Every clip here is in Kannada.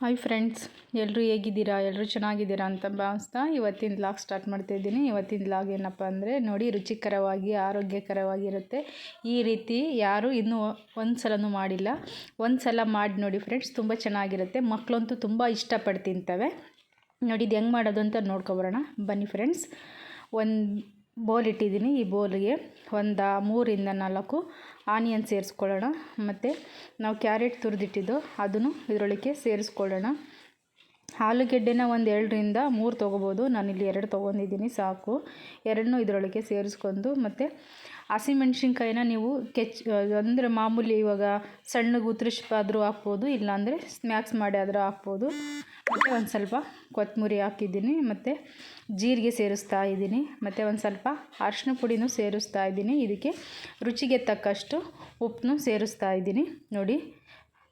ಹಾಯ್ ಫ್ರೆಂಡ್ಸ್, ಎಲ್ಲರೂ ಹೇಗಿದ್ದೀರಾ? ಎಲ್ಲರೂ ಚೆನ್ನಾಗಿದ್ದೀರಾ ಅಂತ ಭಾವಿಸ್ತಾ ಇವತ್ತಿನ ವ್ಲಾಗ್ ಸ್ಟಾರ್ಟ್ ಮಾಡ್ತಾಯಿದ್ದೀನಿ. ಇವತ್ತಿನ ವ್ಲಾಗ್ ಏನಪ್ಪ ಅಂದರೆ ನೋಡಿ, ರುಚಿಕರವಾಗಿ ಆರೋಗ್ಯಕರವಾಗಿರುತ್ತೆ. ಈ ರೀತಿ ಯಾರು ಇನ್ನೂ ಒಂದು ಸಲನೂ ಮಾಡಿಲ್ಲ, ಒಂದು ಸಲ ಮಾಡಿ ನೋಡಿ ಫ್ರೆಂಡ್ಸ್, ತುಂಬ ಚೆನ್ನಾಗಿರುತ್ತೆ. ಮಕ್ಕಳಂತೂ ತುಂಬ ಇಷ್ಟಪಟ್ಟು ತಿಂತವೆ. ನೋಡಿ ಇದು ಹೆಂಗೆ ಮಾಡೋದು ಅಂತ ನೋಡ್ಕೊಬರೋಣ ಬನ್ನಿ ಫ್ರೆಂಡ್ಸ್. ಒಂದು ಬೌಲ್ ಇಟ್ಟಿದ್ದೀನಿ. ಈ ಬೌಲ್ಗೆ ಒಂದು 3-4 ಆನಿಯನ್ ಸೇರಿಸ್ಕೊಳ್ಳೋಣ. ಮತ್ತು ನಾವು ಕ್ಯಾರೆಟ್ ತುರಿದಿಟ್ಟಿದ್ದು ಅದನ್ನು ಇದರೊಳಗೆ ಸೇರಿಸ್ಕೊಳ್ಳೋಣ. ಆಲೂಗೆಡ್ಡೆನ ಒಂದು 2-3 ತೊಗೋಬೋದು. ನಾನಿಲ್ಲಿ 2 ತೊಗೊಂಡಿದ್ದೀನಿ, ಸಾಕು. 2 ಇದರೊಳಗೆ ಸೇರಿಸ್ಕೊಂಡು, ಮತ್ತು ಹಸಿಮೆಣ್ಸಿನ್ಕಾಯಿನ ನೀವು ಅಂದರೆ ಮಾಮೂಲಿ ಇವಾಗ ಸಣ್ಣಗೆ ಉತ್ತರಿಸ್ಪಾದ್ರೂ ಹಾಕ್ಬೋದು, ಇಲ್ಲಾಂದರೆ ಸ್ನ್ಯಾಕ್ಸ್ ಮಾಡಿ ಆದರೂ ಹಾಕ್ಬೋದು. ಮತ್ತು ಒಂದು ಸ್ವಲ್ಪ ಕೊತ್ತಂಬರಿ ಹಾಕಿದ್ದೀನಿ, ಮತ್ತು ಜೀರಿಗೆ ಸೇರಿಸ್ತಾ ಇದ್ದೀನಿ, ಮತ್ತು ಒಂದು ಸ್ವಲ್ಪ ಅರಿಶಿನ ಪುಡಿನೂ ಸೇರಿಸ್ತಾ ಇದ್ದೀನಿ. ಇದಕ್ಕೆ ರುಚಿಗೆ ತಕ್ಕಷ್ಟು ಉಪ್ಪನ್ನು ಸೇರಿಸ್ತಾ ಇದ್ದೀನಿ. ನೋಡಿ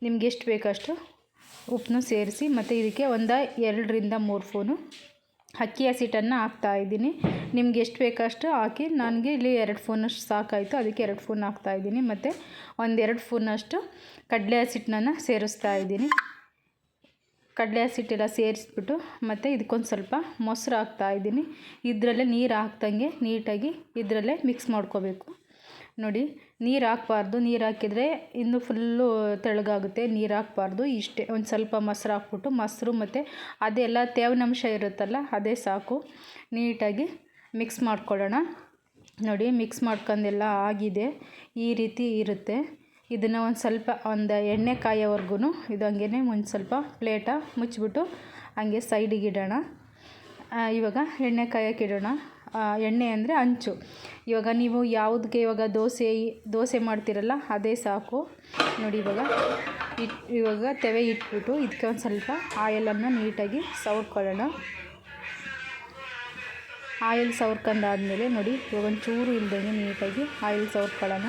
ನಿಮ್ಗೆ ಎಷ್ಟು ಬೇಕಷ್ಟು ಉಪ್ಪನ್ನು ಸೇರಿಸಿ, ಮತ್ತು ಇದಕ್ಕೆ ಒಂದು 2-3 ಸ್ಪೂನು ಅಕ್ಕಿ ಹಸಿಟ್ಟನ್ನು ಹಾಕ್ತಾಯಿದ್ದೀನಿ. ನಿಮ್ಗೆ ಎಷ್ಟು ಬೇಕಷ್ಟು ಹಾಕಿ. ನನಗೆ ಇಲ್ಲಿ 2 ಸ್ಪೂನಷ್ಟು ಸಾಕಾಯಿತು, ಅದಕ್ಕೆ 2 ಸ್ಪೂನ್ ಹಾಕ್ತಾಯಿದ್ದೀನಿ. ಮತ್ತು ಒಂದು 2 ಸ್ಪೂನಷ್ಟು ಕಡಲೆ ಹಸಿಟ್ಟನ್ನು ಸೇರಿಸ್ತಾ ಇದ್ದೀನಿ. ಕಡಲೆ ಹಸಿಟ್ಟೆಲ್ಲ ಸೇರಿಸ್ಬಿಟ್ಟು, ಮತ್ತು ಇದಕ್ಕೊಂದು ಸ್ವಲ್ಪ ಮೊಸರು ಹಾಕ್ತಾಯಿದ್ದೀನಿ. ಇದರಲ್ಲೇ ನೀರು ಹಾಕ್ದಂಗೆ ನೀಟಾಗಿ ಇದರಲ್ಲೇ ಮಿಕ್ಸ್ ಮಾಡ್ಕೋಬೇಕು. ನೋಡಿ ನೀರು ಹಾಕ್ಬಾರ್ದು, ನೀರು ಹಾಕಿದರೆ ಇನ್ನೂ ಫುಲ್ಲು ತೆಳ್ಳಗಾಗುತ್ತೆ. ನೀರು ಹಾಕ್ಬಾರ್ದು. ಇಷ್ಟೇ ಒಂದು ಸ್ವಲ್ಪ ಮೊಸರು ಹಾಕ್ಬಿಟ್ಟು, ಮೊಸರು ಮತ್ತು ಅದೆಲ್ಲ ತೇವಾಂಶ ಇರುತ್ತಲ್ಲ ಅದೇ ಸಾಕು. ನೀಟಾಗಿ ಮಿಕ್ಸ್ ಮಾಡ್ಕೊಳ್ಳೋಣ. ನೋಡಿ ಮಿಕ್ಸ್ ಮಾಡ್ಕೊಂಡೆಲ್ಲ ಆಗಿದೆ. ಈ ರೀತಿ ಇರುತ್ತೆ. ಇದನ್ನು ಒಂದು ಎಣ್ಣೆ ಕಾಯೋವರೆಗೂ ಇದು ಹಂಗೇ ಒಂದು ಸ್ವಲ್ಪ ಪ್ಲೇಟ ಮುಚ್ಚಿಬಿಟ್ಟು ಹಂಗೆ ಸೈಡಿಗೆ ಇಡೋಣ. ಇವಾಗ ಎಣ್ಣೆ ಕಾಯೋಕೆ ಇಡೋಣ. ಎಣ್ಣೆ ಅಂದರೆ ಹಂಚು. ಇವಾಗ ನೀವು ಯಾವುದಕ್ಕೆ ಇವಾಗ ದೋಸೆ ಮಾಡ್ತೀರಲ್ಲ ಅದೇ ಸಾಕು. ನೋಡಿ ಇವಾಗ ತವೆ ಇಟ್ಬಿಟ್ಟು ಇದಕ್ಕೆ ಒಂದು ಸ್ವಲ್ಪ ಆಯಿಲನ್ನು ನೀಟಾಗಿ ಸವರ್ಕೊಳ್ಳೋಣ. ಆಯಿಲ್ ಸವರ್ಕೊಂಡಾದ್ಮೇಲೆ ನೋಡಿ ಇವಾಗ ಒಂಚೂರು ಇಲ್ದಂಗೆ ನೀಟಾಗಿ ಆಯಿಲ್ ಸವರ್ಕೊಳ್ಳೋಣ.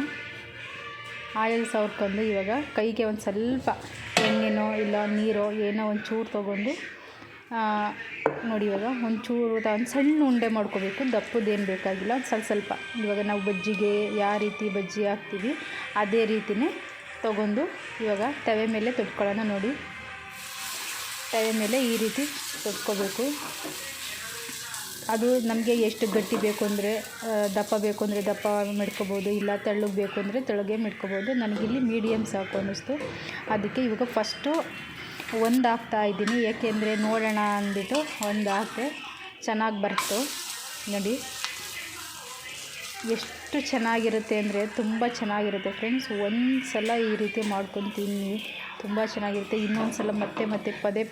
ಆಯಿಲ್ ಸವರ್ಕೊಂಡು ಇವಾಗ ಕೈಗೆ ಒಂದು ಸ್ವಲ್ಪ ಎಣ್ಣೆನೋ ಇಲ್ಲ ನೀರೋ ಏನೋ ಒಂಚೂರು ತೊಗೊಂಡು ನೋಡಿ ಇವಾಗ ಒಂಚೂರು ಒಂದು ಸಣ್ಣ ಉಂಡೆ ಮಾಡ್ಕೋಬೇಕು. ದಪ್ಪದೇನು ಬೇಕಾಗಿಲ್ಲ, ಸ್ವಲ್ಪ. ಇವಾಗ ನಾವು ಬಜ್ಜಿಗೆ ಯಾವ ರೀತಿ ಬಜ್ಜಿ ಹಾಕ್ತೀವಿ ಅದೇ ರೀತಿಯೇ ತೊಗೊಂಡು ಇವಾಗ ತವೆ ಮೇಲೆ ತೊಟ್ಕೊಳ್ಳೋಣ. ನೋಡಿ ತವೆ ಮೇಲೆ ಈ ರೀತಿ ತೊಟ್ಕೋಬೇಕು. ಅದು ನಮಗೆ ಎಷ್ಟು ಗಟ್ಟಿ ಬೇಕು ಅಂದರೆ ದಪ್ಪ ಬೇಕು ಅಂದರೆ ದಪ್ಪ ಮಿಡ್ಕೋಬೋದು, ಇಲ್ಲ ತೆಳ್ಳಗೆ ಬೇಕು ಅಂದರೆ ತೆಳ್ಳಗೆ ಮಿಡ್ಕೋಬೋದು. ನನಗಿಲ್ಲಿ ಮೀಡಿಯಮ್ ಸಾಕು ಅನ್ನಿಸ್ತು, ಅದಕ್ಕೆ ಇವಾಗ ಫಸ್ಟು ಒಂದು ಹಾಕ್ತಾಯಿದ್ದೀನಿ. ಏಕೆಂದರೆ ನೋಡೋಣ ಅಂದ್ಬಿಟ್ಟು ಒಂದು ಹಾಕಿ ಚೆನ್ನಾಗಿ ಬರ್ತು. ನೋಡಿ ಎಷ್ಟು ಚೆನ್ನಾಗಿರುತ್ತೆ ಅಂದರೆ ತುಂಬ ಚೆನ್ನಾಗಿರುತ್ತೆ ಫ್ರೆಂಡ್ಸ್. ಒಂದು ಸಲ ಈ ರೀತಿ ಮಾಡ್ಕೊಂಡು ತಿನ್ನಿ, ತುಂಬ ಚೆನ್ನಾಗಿರುತ್ತೆ. ಇನ್ನೊಂದು ಸಲ ಮತ್ತೆ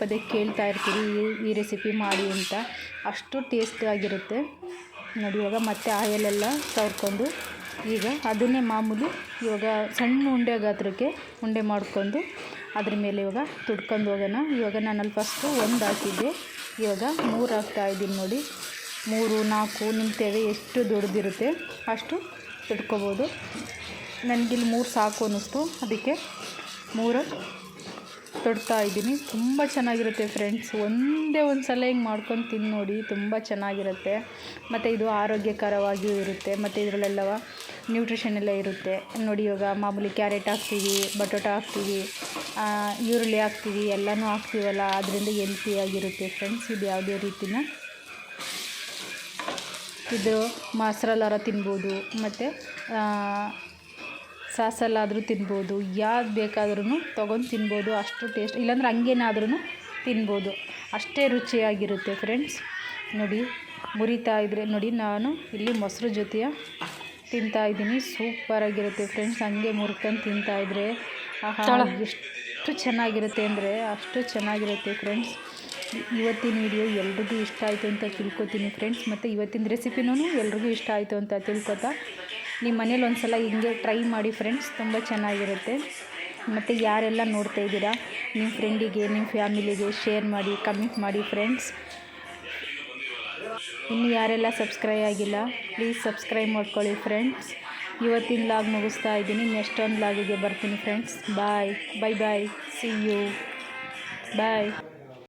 ಪದೇ ಕೇಳ್ತಾ ಇರ್ತೀರಿ ಈ ರೆಸಿಪಿ ಮಾಡಿ ಅಂತ, ಅಷ್ಟು ಟೇಸ್ಟಿಯಾಗಿರುತ್ತೆ. ನೋಡಿ ಇವಾಗ ಮತ್ತೆ ಆಯಿಲೆಲ್ಲ ಸವರ್ಕೊಂಡು ಈಗ ಅದನ್ನೇ ಮಾಮೂಲಿ ಇವಾಗ ಸಣ್ಣ ಉಂಡೆ ಗಾತ್ರಕ್ಕೆ ಉಂಡೆ ಮಾಡ್ಕೊಂಡು ಅದ್ರ ಮೇಲೆ ಇವಾಗ ತುಡ್ಕೊಂಡು ಹೋಗೋಣ. ಇವಾಗ ನಾನಲ್ಲಿ ಫಸ್ಟು 1 ಹಾಕಿದ್ದೆ, ಇವಾಗ 3 ಹಾಕ್ತಾಯಿದ್ದೀನಿ. ನೋಡಿ 3-4 ನಿಮ್ಮ ತವೆ ಎಷ್ಟು ದೊಡ್ಡದಿರುತ್ತೆ ಅಷ್ಟು ತುಡ್ಕೋಬೋದು. ನನಗಿಲ್ಲಿ 3 ಸಾಕು ಅನ್ನಿಸ್ತು, ಅದಕ್ಕೆ 3 ತೊಡ್ತಾಯಿದ್ದೀನಿ. ತುಂಬ ಚೆನ್ನಾಗಿರುತ್ತೆ ಫ್ರೆಂಡ್ಸ್. ಒಂದೇ ಒಂದು ಸಲ ಹಿಂಗೆ ಮಾಡ್ಕೊಂಡು ತಿಂದು ನೋಡಿ, ತುಂಬ ಚೆನ್ನಾಗಿರುತ್ತೆ. ಮತ್ತು ಇದು ಆರೋಗ್ಯಕರವಾಗಿಯೂ ಇರುತ್ತೆ. ಮತ್ತು ಇದರಲ್ಲೆಲ್ಲವ ನ್ಯೂಟ್ರಿಷನ್ ಎಲ್ಲ ಇರುತ್ತೆ. ನೋಡಿ ಇವಾಗ ಮಾಮೂಲಿ ಕ್ಯಾರೆಟ್ ಹಾಕ್ತೀವಿ, ಬಟಾಟೊ ಹಾಕ್ತೀವಿ, ಈರುಳ್ಳಿ ಹಾಕ್ತೀವಿ, ಎಲ್ಲನೂ ಹಾಕ್ತೀವಲ್ಲ, ಅದರಿಂದ ಹೆಲ್ತಿಯಾಗಿರುತ್ತೆ ಫ್ರೆಂಡ್ಸ್. ಇದು ಯಾವುದೇ ರೀತಿನ ಇದು ಮೊಸರಲ್ಲಾರ ತಿನ್ಬೋದು, ಮತ್ತು ಸಾಸಲ್ಲಾದರೂ ತಿನ್ಬೋದು, ಯಾವ್ದು ಬೇಕಾದ್ರೂ ತೊಗೊಂಡು ತಿನ್ಬೋದು. ಅಷ್ಟು ಟೇಸ್ಟ್, ಇಲ್ಲಾಂದ್ರೆ ಹಂಗೇನಾದ್ರೂ ತಿನ್ಬೋದು, ಅಷ್ಟೇ ರುಚಿಯಾಗಿರುತ್ತೆ ಫ್ರೆಂಡ್ಸ್. ನೋಡಿ ಮುರಿತಾ ಇದ್ದರೆ ನೋಡಿ, ನಾನು ಇಲ್ಲಿ ಮೊಸರು ಜೊತೆಯ ತಿಂತಾಯಿದ್ದೀನಿ. ಸೂಪರಾಗಿರುತ್ತೆ ಫ್ರೆಂಡ್ಸ್. ಹಂಗೆ ಮುರ್ಕೊಂಡು ತಿಂತಾಯಿದ್ರೆ ಎಷ್ಟು ಚೆನ್ನಾಗಿರುತ್ತೆ ಅಂದರೆ ಅಷ್ಟು ಚೆನ್ನಾಗಿರುತ್ತೆ ಫ್ರೆಂಡ್ಸ್. ಇವತ್ತಿನ ವಿಡಿಯೋ ಎಲ್ರಿಗೂ ಇಷ್ಟ ಆಯಿತು ಅಂತ ತಿಳ್ಕೊತೀನಿ ಫ್ರೆಂಡ್ಸ್. ಮತ್ತು ಇವತ್ತಿನ ರೆಸಿಪಿನೂ ಎಲ್ರಿಗೂ ಇಷ್ಟ ಆಯಿತು ಅಂತ ತಿಳ್ಕೊತಾ, ನಿಮ್ಮ ಮನೇಲಿ ಒಂದು ಸಲ ಹಿಂಗೆ ಟ್ರೈ ಮಾಡಿ ಫ್ರೆಂಡ್ಸ್, ತುಂಬ ಚೆನ್ನಾಗಿರುತ್ತೆ. ಮತ್ತು ಯಾರೆಲ್ಲ ನೋಡ್ತಾ ಇದ್ದೀರಾ ನಿಮ್ಮ ಫ್ರೆಂಡಿಗೆ, ನಿಮ್ಮ ಫ್ಯಾಮಿಲಿಗೆ ಶೇರ್ ಮಾಡಿ, ಕಮೆಂಟ್ ಮಾಡಿ ಫ್ರೆಂಡ್ಸ್. ಇನ್ನು ಯಾರೆಲ್ಲ ಸಬ್ಸ್ಕ್ರೈಬ್ ಆಗಿಲ್ಲ ಪ್ಲೀಸ್ ಸಬ್ಸ್ಕ್ರೈಬ್ ಮಾಡ್ಕೊಳ್ಳಿ ಫ್ರೆಂಡ್ಸ್. ಇವತ್ತಿನ ವ್ಲಾಗ್ ಮುಗಿಸ್ತಾ ಇದ್ದೀನಿ. ನೆಕ್ಸ್ಟ್ ಒಂದು ವ್ಲಾಗಿಗೆ ಬರ್ತೀನಿ friends. Bye, see you, bye.